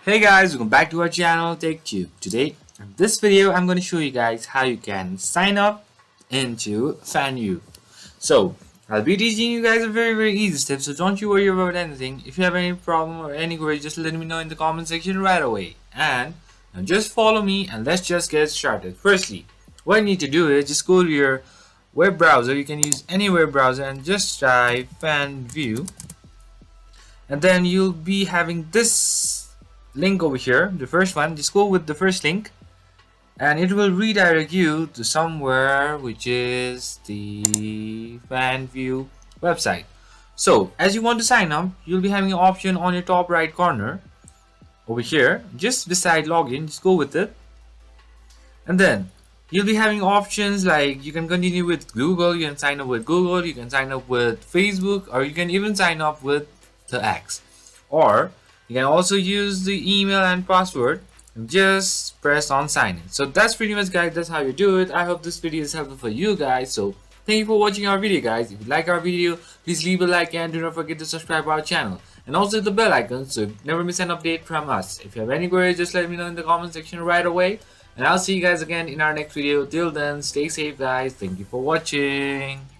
Hey guys, welcome back to our channel Take2. Today, in this video, I'm going to show you guys how you can sign up into Fanvue. So, I'll be teaching you guys a very easy step, so don't you worry about anything. If you have any problem or any query, just let me know in the comment section right away. And now just follow me and let's just get started. Firstly, what you need to do is just go to your web browser. You can use any web browser and just type Fanvue. And then you'll be having this link over here, the first one. Just go with the first link and it will redirect you to somewhere which is the Fanvue website. So as you want to sign up, you'll be having an option on your top right corner over here, just beside login. Just go with it, and then you'll be having options like you can continue with Google, you can sign up with Google, you can sign up with Facebook, or you can even sign up with the X, or you can also use the email and password and just press on sign in. So that's pretty much, guys, that's how you do it. I hope this video is helpful for you guys. So thank you for watching our video, guys. If you like our video, please leave a like and do not forget to subscribe our channel and also hit the bell icon so you never miss an update from us. If you have any queries, just let me know in the comment section right away, and I'll see you guys again in our next video. Till then, stay safe, guys. Thank you for watching.